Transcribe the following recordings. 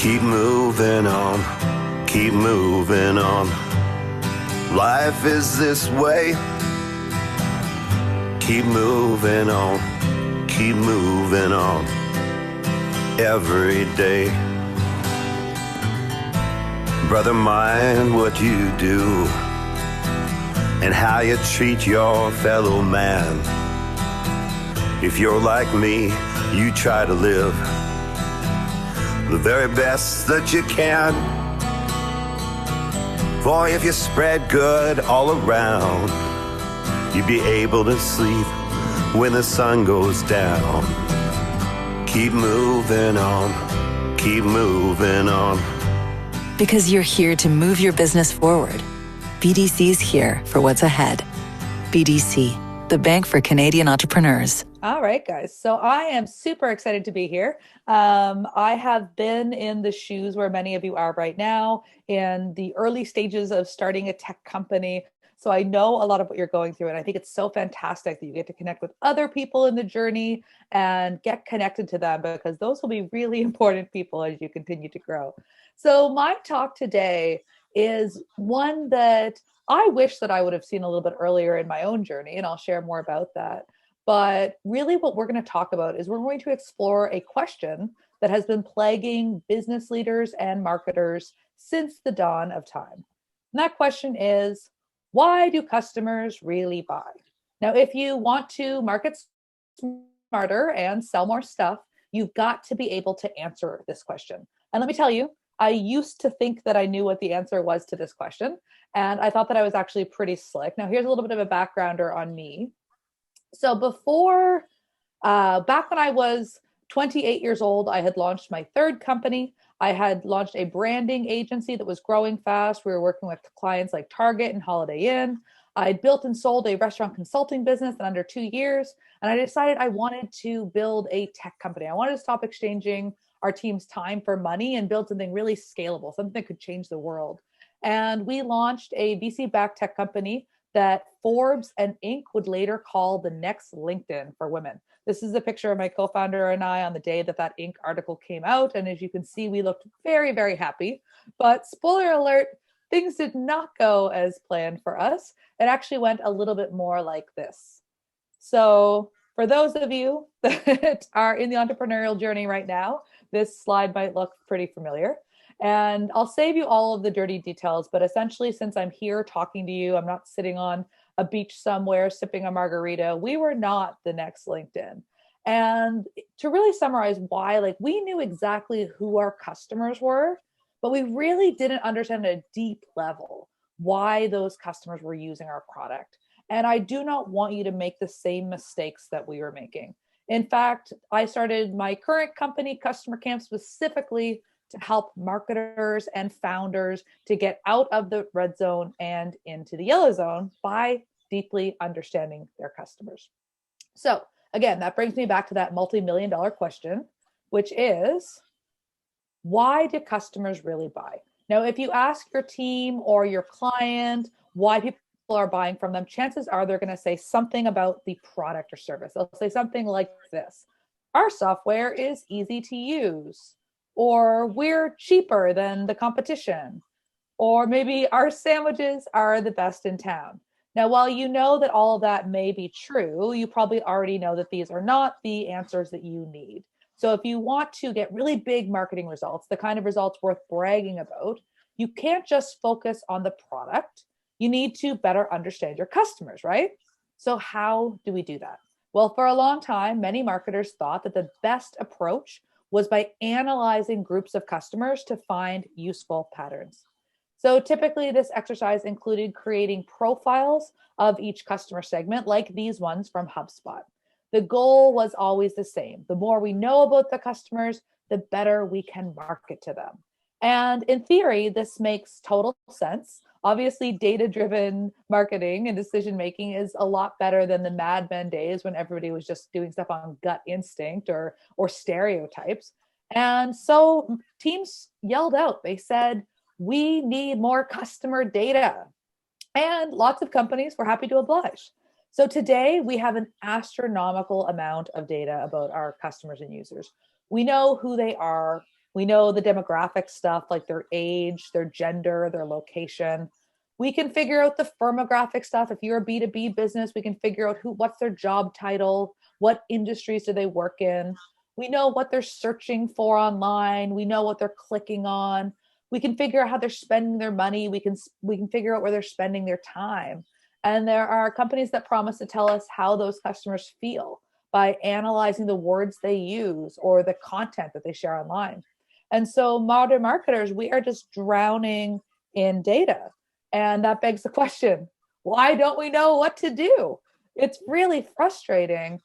Keep moving on, keep moving on. Life is this way. Keep moving on, keep moving on. Every day. Brother, mind what you do and how you treat your fellow man. If you're like me, you try to live the very best that you can. For if you spread good all around, you'll be able to sleep when the sun goes down. Keep moving on, keep moving on. Because you're here to move your business forward. BDC's here for what's ahead. BDC, the bank for Canadian entrepreneurs. All right, guys. So I am super excited to be here. I have been in the shoes where many of you are right now in the early stages of starting a tech company. So I know a lot of what you're going through, and I think it's so fantastic that you get to connect with other people in the journey and get connected to them, because those will be really important people as you continue to grow. So my talk today is one that I wish that I would have seen a little bit earlier in my own journey, and I'll share more about that. But really what we're going to talk about is we're going to explore a question that has been plaguing business leaders and marketers since the dawn of time. And that question is, why do customers really buy? Now, if you want to market smarter and sell more stuff, you've got to be able to answer this question. And let me tell you, I used to think that I knew what the answer was to this question, and I thought that I was actually pretty slick. Now, here's a little bit of a backgrounder on me. So before, back when I was 28 years old, I had launched my third company. I had launched a branding agency that was growing fast. We were working with clients like Target and Holiday Inn. I built and sold a restaurant consulting business in under 2 years. And I decided I wanted to build a tech company. I wanted to stop exchanging our team's time for money and build something really scalable, something that could change the world. And we launched a VC-backed tech company that Forbes and Inc. would later call the next LinkedIn for women. This is a picture of my co-founder and I on the day that Inc. article came out. And as you can see, we looked very, very happy. But spoiler alert, things did not go as planned for us. It actually went a little bit more like this. So for those of you that are in the entrepreneurial journey right now, this slide might look pretty familiar. And I'll save you all of the dirty details, but essentially, since I'm here talking to you, I'm not sitting on a beach somewhere sipping a margarita. We were not the next LinkedIn. And to really summarize why, we knew exactly who our customers were, but we really didn't understand at a deep level why those customers were using our product. And I do not want you to make the same mistakes that we were making. In fact, I started my current company, Customer Camp, specifically to help marketers and founders to get out of the red zone and into the yellow zone by deeply understanding their customers. So again, that brings me back to that multi-million-dollar question, which is, why do customers really buy? Now, if you ask your team or your client why people are buying from them, chances are they're going to say something about the product or service. They'll say something like this: our software is easy to use, or we're cheaper than the competition, or maybe our sandwiches are the best in town. Now, while you know that all of that may be true, you probably already know that these are not the answers that you need. So if you want to get really big marketing results, the kind of results worth bragging about, you can't just focus on the product. You need to better understand your customers, right? So how do we do that? Well, for a long time, many marketers thought that the best approach was by analyzing groups of customers to find useful patterns. So typically this exercise included creating profiles of each customer segment, like these ones from HubSpot. The goal was always the same. The more we know about the customers, the better we can market to them. And in theory, this makes total sense. Obviously, data-driven marketing and decision-making is a lot better than the Mad Men days when everybody was just doing stuff on gut instinct or stereotypes. And so teams yelled out. They said, we need more customer data. And lots of companies were happy to oblige. So today we have an astronomical amount of data about our customers and users. We know who they are. We know the demographic stuff like their age, their gender, their location. We can figure out the firmographic stuff. If you're a B2B business, we can figure out what's their job title, what industries do they work in. We know what they're searching for online. We know what they're clicking on. We can figure out how they're spending their money. We can figure out where they're spending their time. And there are companies that promise to tell us how those customers feel by analyzing the words they use or the content that they share online. And so modern marketers, we are just drowning in data. And that begs the question, why don't we know what to do? It's really frustrating.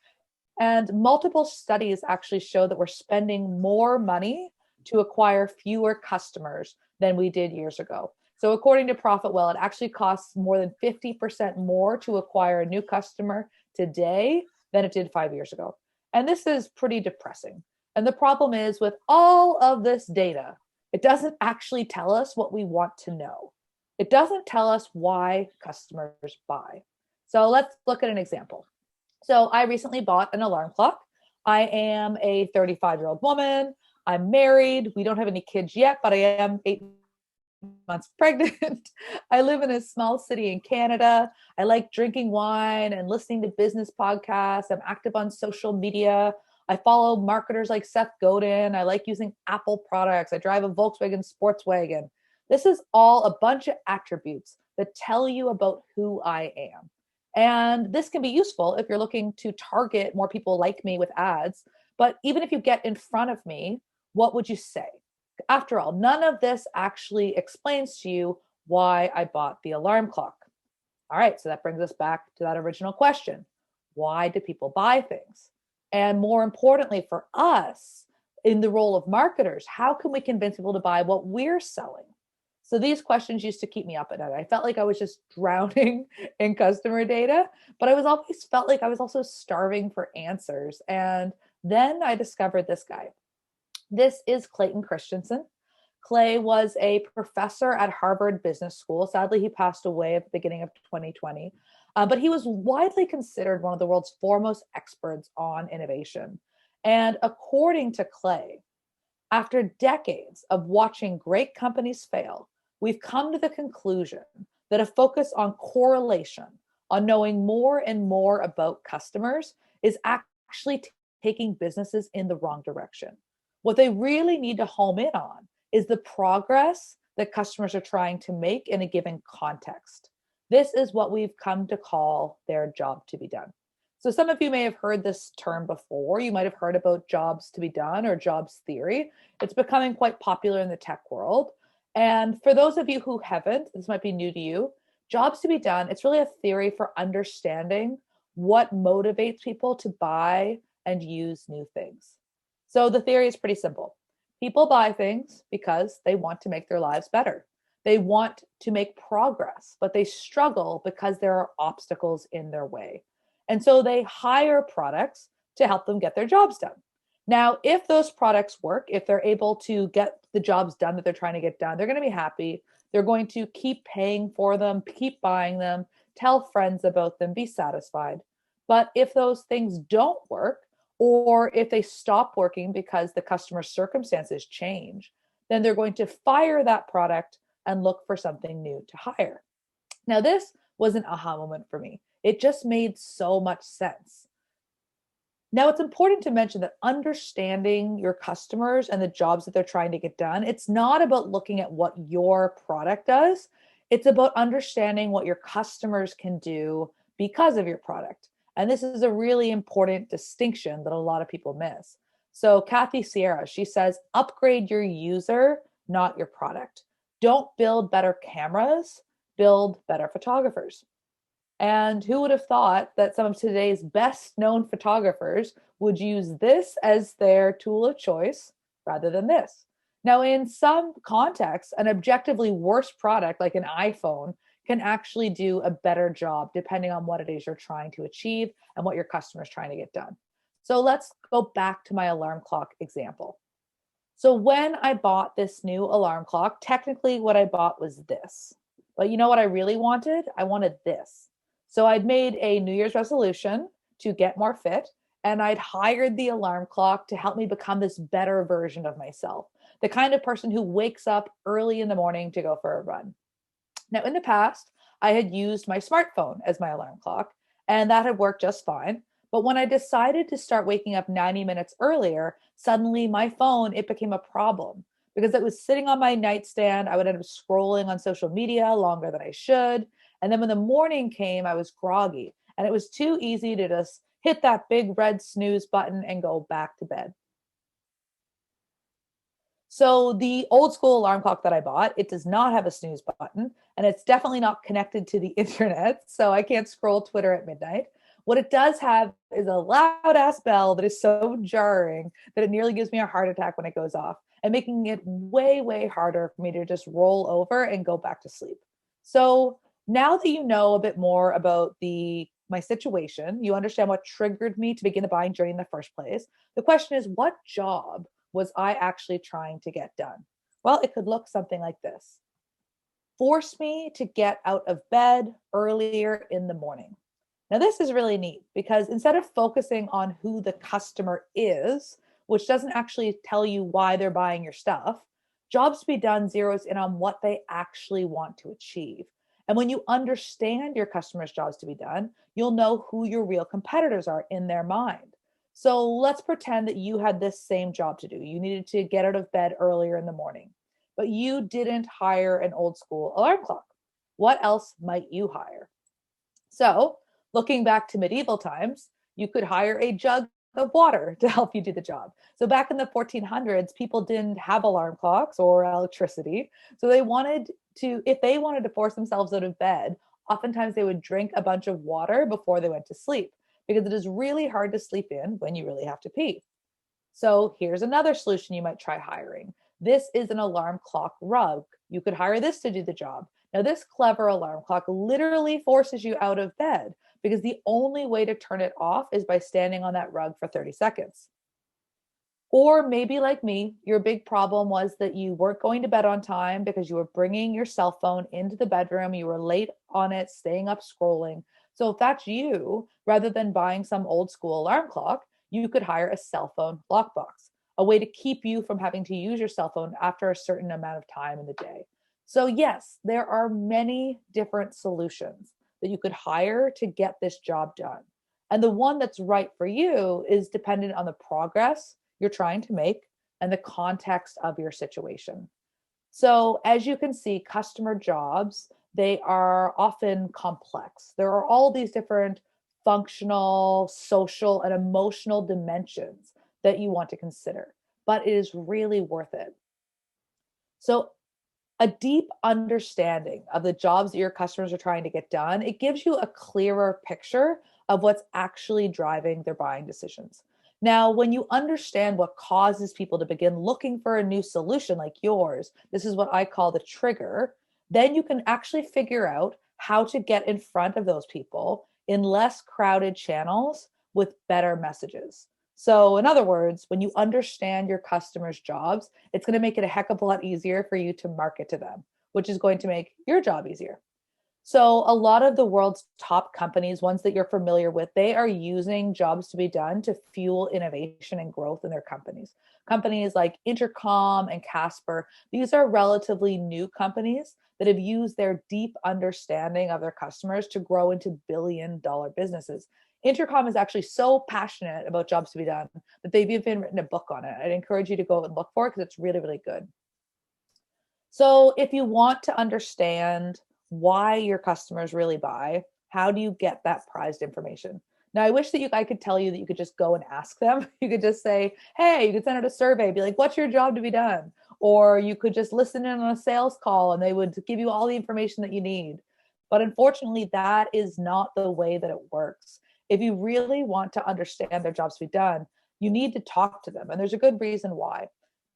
And multiple studies actually show that we're spending more money to acquire fewer customers than we did years ago. So according to ProfitWell, it actually costs more than 50% more to acquire a new customer today than it did 5 years ago. And this is pretty depressing. And the problem is with all of this data, it doesn't actually tell us what we want to know. It doesn't tell us why customers buy. So let's look at an example. So I recently bought an alarm clock. I am a 35-year-old woman. I'm married. We don't have any kids yet, but I am 8 months pregnant. I live in a small city in Canada. I like drinking wine and listening to business podcasts. I'm active on social media. I follow marketers like Seth Godin. I like using Apple products. I drive a Volkswagen sports wagon. This is all a bunch of attributes that tell you about who I am. And this can be useful if you're looking to target more people like me with ads. But even if you get in front of me, what would you say? After all, none of this actually explains to you why I bought the alarm clock. All right, so that brings us back to that original question. Why do people buy things? And more importantly for us, in the role of marketers, how can we convince people to buy what we're selling? So these questions used to keep me up at night. I felt like I was just drowning in customer data, but I was always felt like I was also starving for answers. And then I discovered this guy. This is Clayton Christensen. Clay was a professor at Harvard Business School. Sadly, he passed away at the beginning of 2020. But he was widely considered one of the world's foremost experts on innovation. And according to Clay, after decades of watching great companies fail, we've come to the conclusion that a focus on correlation, on knowing more and more about customers, is actually taking businesses in the wrong direction. What they really need to home in on is the progress that customers are trying to make in a given context. This is what we've come to call their job to be done. So some of you may have heard this term before. You might have heard about jobs to be done or jobs theory. It's becoming quite popular in the tech world. And for those of you who haven't, this might be new to you, jobs to be done, it's really a theory for understanding what motivates people to buy and use new things. So the theory is pretty simple. People buy things because they want to make their lives better. They want to make progress, but they struggle because there are obstacles in their way. And so they hire products to help them get their jobs done. Now, if those products work, if they're able to get the jobs done that they're trying to get done, they're going to be happy. They're going to keep paying for them, keep buying them, tell friends about them, be satisfied. But if those things don't work, or if they stop working because the customer circumstances change, then they're going to fire that product and look for something new to hire. Now, this was an aha moment for me. It just made so much sense. Now, it's important to mention that understanding your customers and the jobs that they're trying to get done, it's not about looking at what your product does. It's about understanding what your customers can do because of your product. And this is a really important distinction that a lot of people miss. So Kathy Sierra, she says, upgrade your user, not your product. Don't build better cameras, build better photographers. And who would have thought that some of today's best known photographers would use this as their tool of choice rather than this? Now, in some contexts, an objectively worse product like an iPhone can actually do a better job depending on what it is you're trying to achieve and what your customer is trying to get done. So let's go back to my alarm clock example. So when I bought this new alarm clock, technically what I bought was this. But you know what I really wanted? I wanted this. So I'd made a New Year's resolution to get more fit, and I'd hired the alarm clock to help me become this better version of myself. the kind of person who wakes up early in the morning to go for a run. Now, in the past, I had used my smartphone as my alarm clock, and that had worked just fine. But when I decided to start waking up 90 minutes earlier, suddenly my phone, it became a problem because it was sitting on my nightstand. I would end up scrolling on social media longer than I should. And then when the morning came, I was groggy, and it was too easy to just hit that big red snooze button and go back to bed. So the old school alarm clock that I bought, it does not have a snooze button, and it's definitely not connected to the internet, so I can't scroll Twitter at midnight. What it does have is a loud ass bell that is so jarring that it nearly gives me a heart attack when it goes off, and making it way, way harder for me to just roll over and go back to sleep. So now that you know a bit more about the my situation, you understand what triggered me to begin the buying journey in the first place. The question is, what job was I actually trying to get done? Well, it could look something like this. Force me to get out of bed earlier in the morning. Now, this is really neat because instead of focusing on who the customer is, which doesn't actually tell you why they're buying your stuff, jobs to be done zeroes in on what they actually want to achieve. And when you understand your customers' jobs to be done, you'll know who your real competitors are in their mind. So let's pretend that you had this same job to do. You needed to get out of bed earlier in the morning, but you didn't hire an old school alarm clock. What else might you hire? So, looking back to medieval times, you could hire a jug of water to help you do the job. So, back in the 1400s, people didn't have alarm clocks or electricity. So, if they wanted to force themselves out of bed, oftentimes they would drink a bunch of water before they went to sleep because it is really hard to sleep in when you really have to pee. So here's another solution you might try hiring. This is an alarm clock rug. You could hire this to do the job. Now, this clever alarm clock literally forces you out of bed because the only way to turn it off is by standing on that rug for 30 seconds. Or maybe like me, your big problem was that you weren't going to bed on time because you were bringing your cell phone into the bedroom. You were late on it, staying up scrolling. So if that's you, rather than buying some old school alarm clock, you could hire a cell phone lockbox, a way to keep you from having to use your cell phone after a certain amount of time in the day. So yes, there are many different solutions that you could hire to get this job done. And the one that's right for you is dependent on the progress you're trying to make and the context of your situation. So as you can see, customer jobs, they are often complex. There are all these different functional, social, and emotional dimensions that you want to consider, but it is really worth it. So a deep understanding of the jobs that your customers are trying to get done, it gives you a clearer picture of what's actually driving their buying decisions. Now, when you understand what causes people to begin looking for a new solution like yours, this is what I call the trigger, then you can actually figure out how to get in front of those people in less crowded channels with better messages. So, in other words, when you understand your customers' jobs, it's going to make it a heck of a lot easier for you to market to them, which is going to make your job easier. So, a lot of the world's top companies, ones that you're familiar with, they are using jobs to be done to fuel innovation and growth in their companies. Companies like Intercom and Casper, these are relatively new companies that have used their deep understanding of their customers to grow into billion-dollar businesses. Intercom is actually so passionate about jobs to be done that they've even written a book on it. I'd encourage you to go and look for it because it's really, really good. So if you want to understand why your customers really buy, how do you get that prized information? Now, I wish that I could tell you that you could just go and ask them. You could just say, hey, you could send out a survey, be like, what's your job to be done? Or you could just listen in on a sales call and they would give you all the information that you need. But unfortunately, that is not the way that it works. If you really want to understand their jobs to be done, you need to talk to them. And there's a good reason why.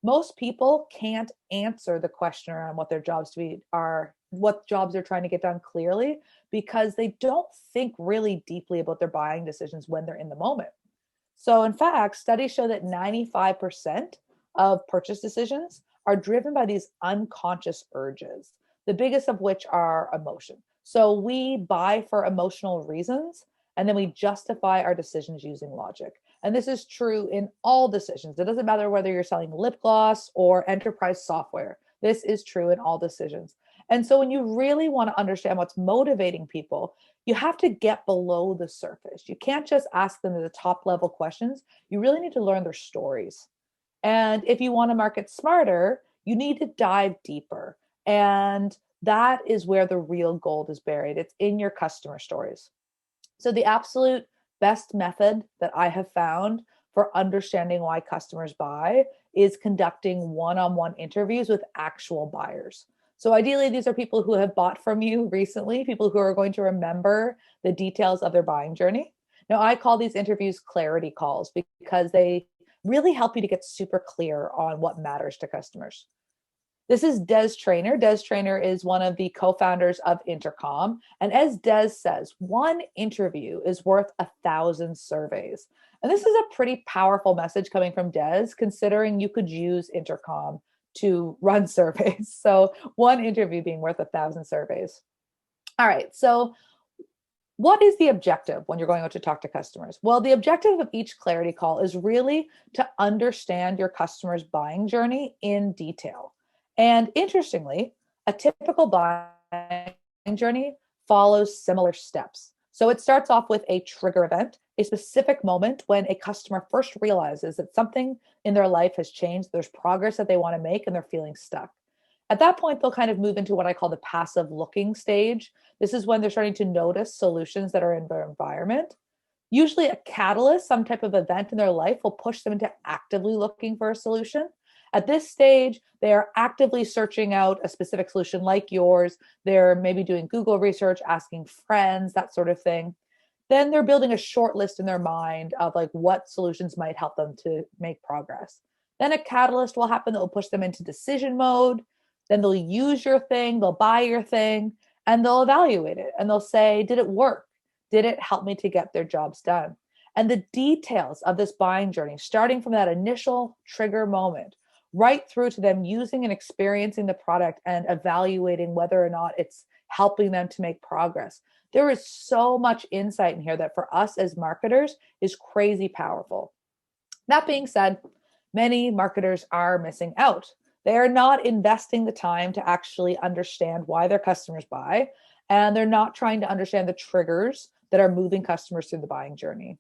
Most people can't answer the question around what their jobs to be are, what jobs they're trying to get done clearly, because they don't think really deeply about their buying decisions when they're in the moment. So in fact, studies show that 95% of purchase decisions are driven by these unconscious urges, the biggest of which are emotion. So we buy for emotional reasons, and then we justify our decisions using logic. And this is true in all decisions. It doesn't matter whether you're selling lip gloss or enterprise software. This is true in all decisions. And so when you really want to understand what's motivating people, you have to get below the surface. You can't just ask them the top level questions. You really need to learn their stories. And if you want to market smarter, you need to dive deeper. And that is where the real gold is buried. It's in your customer stories. So the absolute best method that I have found for understanding why customers buy is conducting one-on-one interviews with actual buyers. So ideally, these are people who have bought from you recently, people who are going to remember the details of their buying journey. Now, I call these interviews clarity calls because they really help you to get super clear on what matters to customers. This is Des Traynor. Des Traynor is one of the co-founders of Intercom. And as Des says, one interview is worth 1,000 surveys. And this is a pretty powerful message coming from Des, considering you could use Intercom to run surveys. So one interview being worth 1,000 surveys. All right, so what is the objective when you're going out to talk to customers? Well, the objective of each clarity call is really to understand your customer's buying journey in detail. And interestingly, a typical buying journey follows similar steps. So it starts off with a trigger event, a specific moment when a customer first realizes that something in their life has changed, there's progress that they want to make, and they're feeling stuck. At that point, they'll kind of move into what I call the passive looking stage. This is when they're starting to notice solutions that are in their environment. Usually a catalyst, some type of event in their life will push them into actively looking for a solution. At this stage, they are actively searching out a specific solution like yours. They're maybe doing Google research, asking friends, that sort of thing. Then they're building a short list in their mind of like what solutions might help them to make progress. Then a catalyst will happen that will push them into decision mode. Then they'll use your thing, they'll buy your thing, and they'll evaluate it. And they'll say, did it work? Did it help me to get their jobs done? And the details of this buying journey, starting from that initial trigger moment, right through to them using and experiencing the product and evaluating whether or not it's helping them to make progress. There is so much insight in here that for us as marketers is crazy powerful. That being said, many marketers are missing out. They are not investing the time to actually understand why their customers buy, and they're not trying to understand the triggers that are moving customers through the buying journey.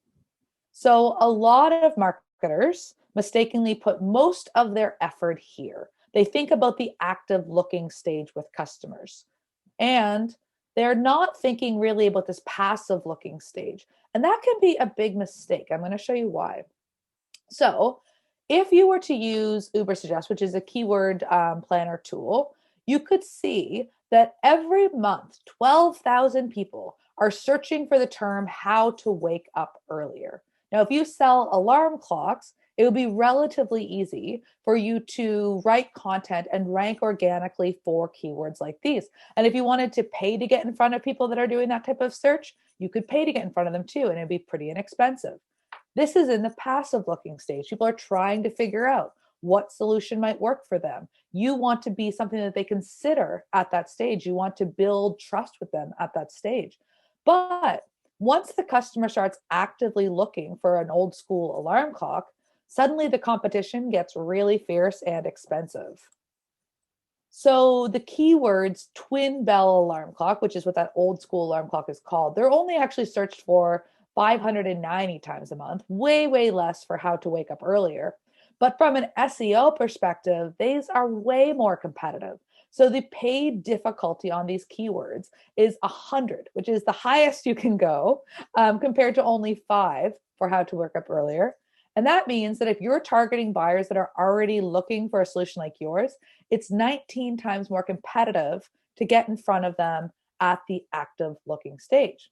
So a lot of marketers mistakenly put most of their effort here. They think about the active looking stage with customers, and they're not thinking really about this passive looking stage. And that can be a big mistake. I'm going to show you why. So if you were to use Ubersuggest, which is a keyword planner tool, you could see that every month, 12,000 people are searching for the term how to wake up earlier. Now, if you sell alarm clocks, it would be relatively easy for you to write content and rank organically for keywords like these. And if you wanted to pay to get in front of people that are doing that type of search, you could pay to get in front of them too, and it'd be pretty inexpensive. This is in the passive looking stage. People are trying to figure out what solution might work for them. You want to be something that they consider at that stage. You want to build trust with them at that stage. But once the customer starts actively looking for an old school alarm clock, suddenly the competition gets really fierce and expensive. So the keywords twin bell alarm clock, which is what that old school alarm clock is called, they're only actually searched for 590 times a month, way, way less for how to wake up earlier. But from an SEO perspective, these are way more competitive. So the paid difficulty on these keywords is 100, which is the highest you can go, compared to only 5 for how to wake up earlier. And that means that if you're targeting buyers that are already looking for a solution like yours, it's 19 times more competitive to get in front of them at the active looking stage.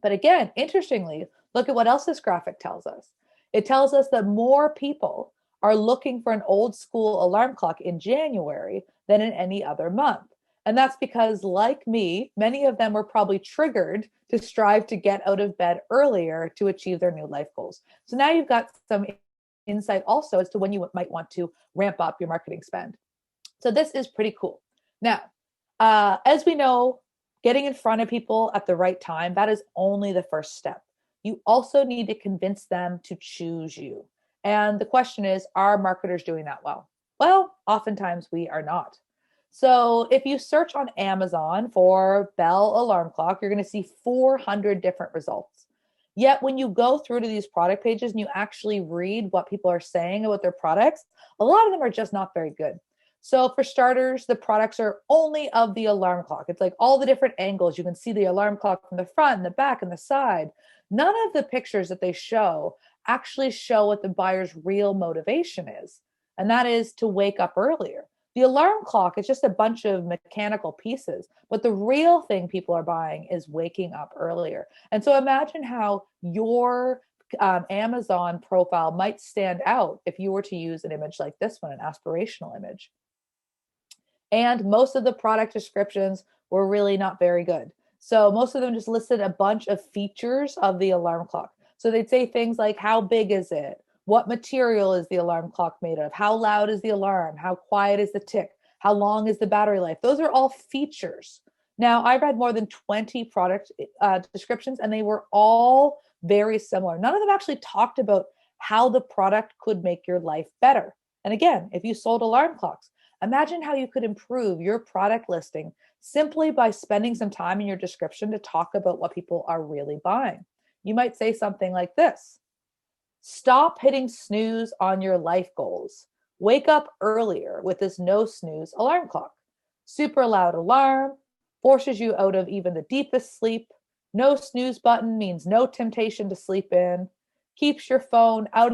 But again, interestingly, look at what else this graphic tells us. It tells us that more people are looking for an old school alarm clock in January than in any other month. And that's because, like me, many of them were probably triggered to strive to get out of bed earlier to achieve their new life goals. So now you've got some insight also as to when you might want to ramp up your marketing spend. So this is pretty cool. Now, as we know, getting in front of people at the right time, that is only the first step. you also need to convince them to choose you. And the question is, are marketers doing that well? Well, oftentimes we are not. So if you search on Amazon for Bell alarm clock, you're going to see 400 different results. Yet when you go through to these product pages and you actually read what people are saying about their products, a lot of them are just not very good. So for starters, the products are only of the alarm clock. It's like all the different angles. You can see the alarm clock from the front and the back and the side. None of the pictures that they show actually show what the buyer's real motivation is, and that is to wake up earlier. The alarm clock is just a bunch of mechanical pieces, but the real thing people are buying is waking up earlier. And so imagine how your Amazon profile might stand out if you were to use an image like this one, an aspirational image. And most of the product descriptions were really not very good. So most of them just listed a bunch of features of the alarm clock. So they'd say things like, how big is it? What material is the alarm clock made of? How loud is the alarm? How quiet is the tick? How long is the battery life? Those are all features. Now, I read more than 20 product descriptions, and they were all very similar. None of them actually talked about how the product could make your life better. And again, if you sold alarm clocks, imagine how you could improve your product listing simply by spending some time in your description to talk about what people are really buying. You might say something like this: stop hitting snooze on your life goals. Wake up earlier with this no snooze alarm clock. Super loud alarm forces you out of even the deepest sleep. No snooze button means no temptation to sleep in. Keeps your phone out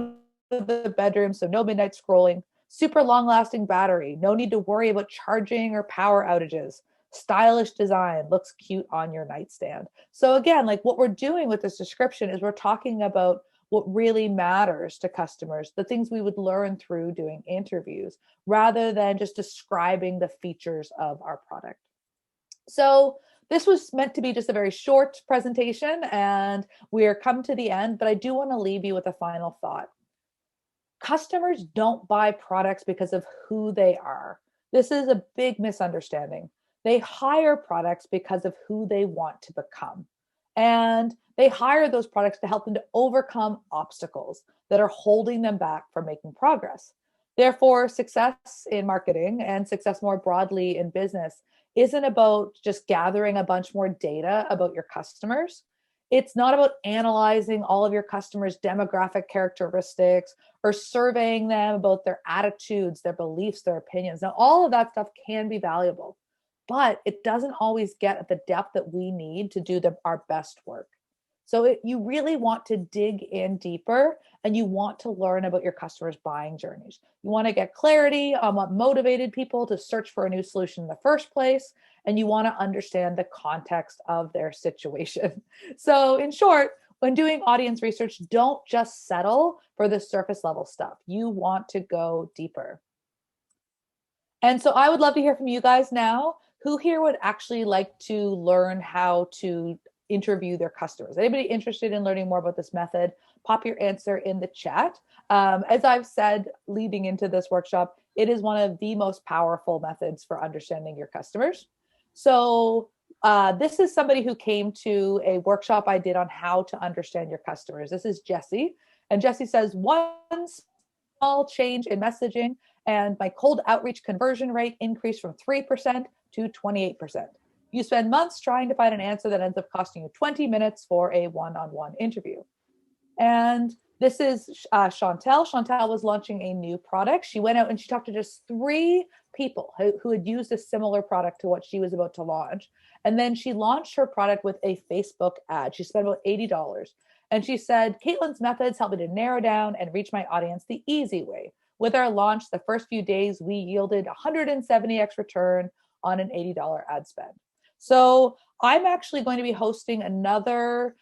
of the bedroom, so no midnight scrolling. Super long lasting battery. No need to worry about charging or power outages. Stylish design, looks cute on your nightstand. So again, like what we're doing with this description is we're talking about what really matters to customers, the things we would learn through doing interviews, rather than just describing the features of our product. So this was meant to be just a very short presentation, and we're come to the end, but I do want to leave you with a final thought. Customers don't buy products because of who they are. This is a big misunderstanding. They hire products because of who they want to become. And they hire those products to help them to overcome obstacles that are holding them back from making progress. Therefore, success in marketing and success more broadly in business isn't about just gathering a bunch more data about your customers. It's not about analyzing all of your customers' demographic characteristics or surveying them about their attitudes, their beliefs, their opinions. Now, all of that stuff can be valuable, but it doesn't always get at the depth that we need to do our best work. So you really want to dig in deeper, and you want to learn about your customers' buying journeys. You want to get clarity on what motivated people to search for a new solution in the first place, and you want to understand the context of their situation. So in short, when doing audience research, don't just settle for the surface level stuff. You want to go deeper. And so I would love to hear from you guys now. Who here would actually like to learn how to interview their customers? Anybody interested in learning more about this method? Pop your answer in the chat. As I've said, leading into this workshop, it is one of the most powerful methods for understanding your customers. So this is somebody who came to a workshop I did on how to understand your customers. This is Jessie. And Jessie says, one small change in messaging and my cold outreach conversion rate increased from 3% to 28%. You spend months trying to find an answer that ends up costing you 20 minutes for a one-on-one interview. And this is Chantel. Chantel was launching a new product. She went out and she talked to just 3 people who had used a similar product to what she was about to launch. And then she launched her product with a Facebook ad. She spent about $80. And she said, Caitlin's methods helped me to narrow down and reach my audience the easy way. With our launch, the first few days, we yielded 170x return on an $80 ad spend. So I'm actually going to be hosting another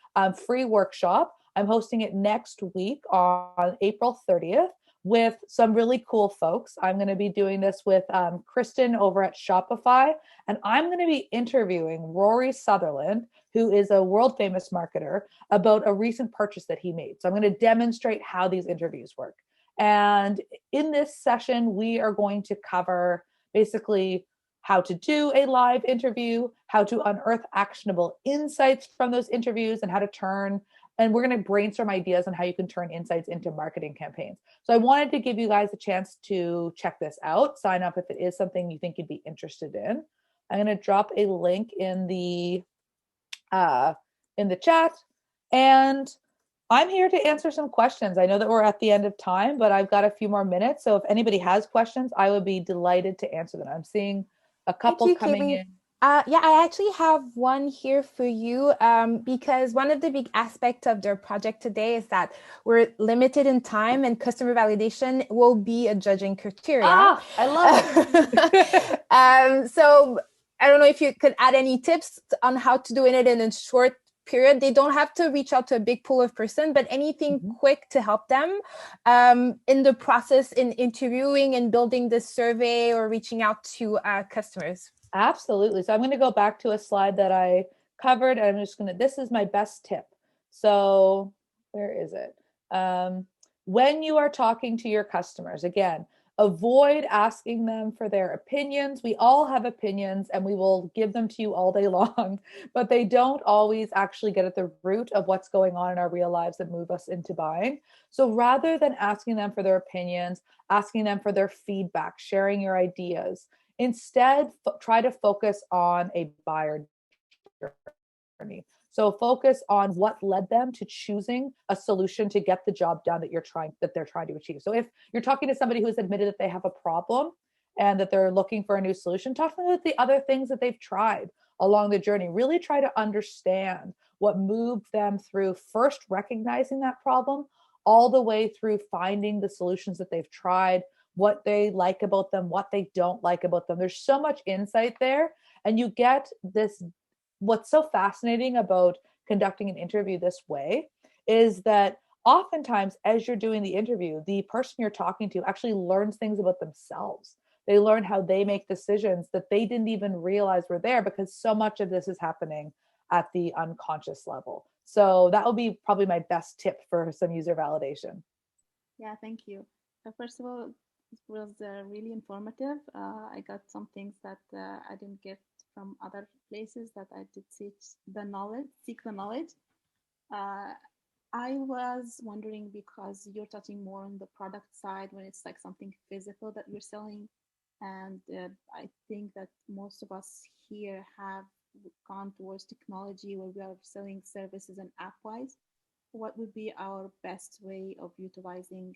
free workshop. I'm hosting it next week on April 30th with some really cool folks. I'm going to be doing this with Kristen over at Shopify, and I'm going to be interviewing Rory Sutherland, who is a world famous marketer, about a recent purchase that he made. So I'm going to demonstrate how these interviews work. And in this session, we are going to cover basically how to do a live interview, how to unearth actionable insights from those interviews, and how to turn and we're going to brainstorm ideas on how you can turn insights into marketing campaigns. So I wanted to give you guys a chance to check this out, sign up if it is something you think you'd be interested in. I'm going to drop a link in the chat, and I'm here to answer some questions. I know that we're at the end of time, but I've got a few more minutes. So if anybody has questions, I would be delighted to answer them. I'm seeing a couple coming in. Yeah, I actually have one here for you because one of the big aspects of their project today is that we're limited in time and customer validation will be a judging criteria. I love it. So I don't know if you could add any tips on how to do it in a short period. They don't have to reach out to a big pool of person, but anything quick to help them in the process in interviewing and building this survey or reaching out to customers. Absolutely. So I'm going to go back to a slide that I covered. And I'm just going to, this is my best tip. So where is it? When you are talking to your customers, again, avoid asking them for their opinions. We all have opinions and we will give them to you all day long, but they don't always actually get at the root of what's going on in our real lives that move us into buying. So rather than asking them for their opinions, asking them for their feedback, sharing your ideas, instead, try to focus on a buyer journey. So focus on what led them to choosing a solution to get the job done that they're trying to achieve. So if you're talking to somebody who's admitted that they have a problem and that they're looking for a new solution, talk to them about the other things that they've tried along the journey. Really try to understand what moved them through first recognizing that problem, all the way through finding the solutions that they've tried, what they like about them, what they don't like about them. There's so much insight there. And you get this, what's so fascinating about conducting an interview this way is that oftentimes as you're doing the interview, the person you're talking to actually learns things about themselves. They learn how they make decisions that they didn't even realize were there, because so much of this is happening at the unconscious level. So that will be probably my best tip for some user validation. Yeah, thank you. First of all, it was really informative. I got some things that I didn't get from other places that I did seek the knowledge. I was wondering, because you're touching more on the product side when it's like something physical that you're selling. And I think that most of us here have gone towards technology where we are selling services and app-wise. What would be our best way of utilizing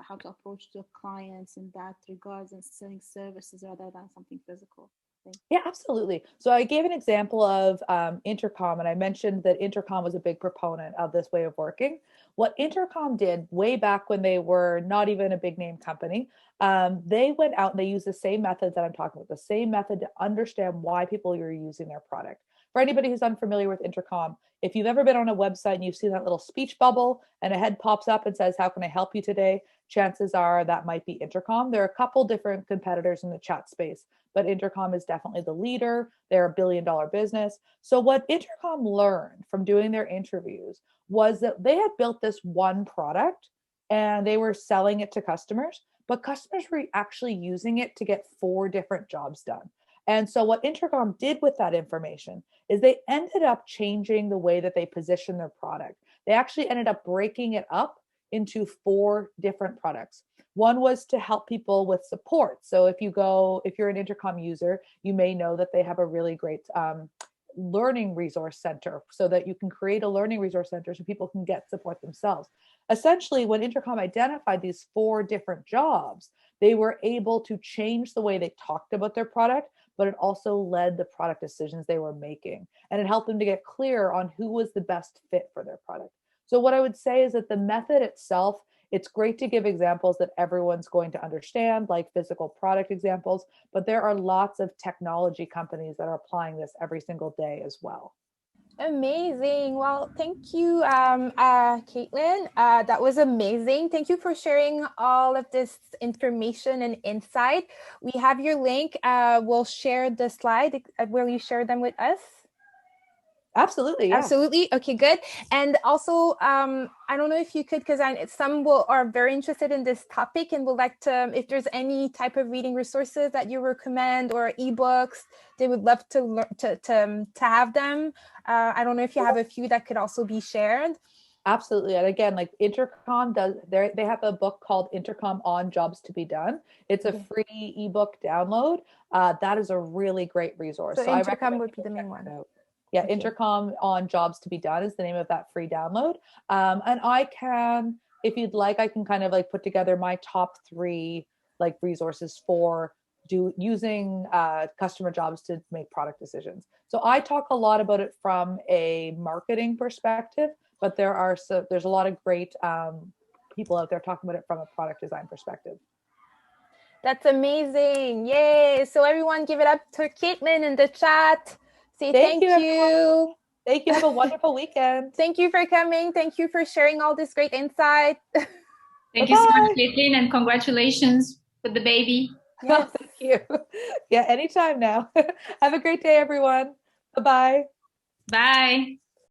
how to approach to clients in that regards and selling services rather than something physical? Yeah, absolutely. So I gave an example of Intercom, and I mentioned that Intercom was a big proponent of this way of working. What Intercom did way back when they were not even a big name company, they went out and they used the same method that I'm talking about, the same method to understand why people are using their product. For anybody who's unfamiliar with Intercom, if you've ever been on a website and you see that little speech bubble and a head pops up and says, "How can I help you today?" chances are that might be Intercom. There are a couple different competitors in the chat space, but Intercom is definitely the leader. They're a billion-dollar business. So what Intercom learned from doing their interviews was that they had built this one product and they were selling it to customers, but customers were actually using it to get 4 different jobs done. And so what Intercom did with that information is they ended up changing the way that they position their product. They actually ended up breaking it up into 4 different products. One was to help people with support. So if you're an Intercom user, you may know that they have a really great learning resource center, so that you can create a learning resource center so people can get support themselves. Essentially, when Intercom identified these 4 different jobs, they were able to change the way they talked about their product, but it also led the product decisions they were making. And it helped them to get clear on who was the best fit for their product. So what I would say is that the method itself, it's great to give examples that everyone's going to understand, like physical product examples, but there are lots of technology companies that are applying this every single day as well. Amazing. Well, thank you, Caitlin. That was amazing. Thank you for sharing all of this information and insight. We have your link. We'll share the slide. Will you share them with us? Absolutely, yeah. Absolutely. Okay, good. And also, I don't know if you could, because some are very interested in this topic and would like to, if there's any type of reading resources that you recommend or ebooks, they would love to learn to have them. I don't know if you have a few that could also be shared. Absolutely. And again, like Intercom they have a book called Intercom on Jobs to be Done. It's a free ebook download. That is a really great resource. So I Intercom recommend would be the main one. Yeah, okay. Intercom on Jobs to be Done is the name of that free download. And I can, if you'd like, I can kind of like put together my top 3 like resources for using customer jobs to make product decisions. So I talk a lot about it from a marketing perspective, but there's a lot of great people out there talking about it from a product design perspective. That's amazing. Yay. So everyone give it up to Caitlin in the chat. Say thank you. Thank you. Have a wonderful weekend. Thank you for coming. Thank you for sharing all this great insight. Thank you so much, Caitlin, and congratulations with the baby. Yes. Thank you. Yeah, anytime now. Have a great day, everyone. Bye-bye. Bye.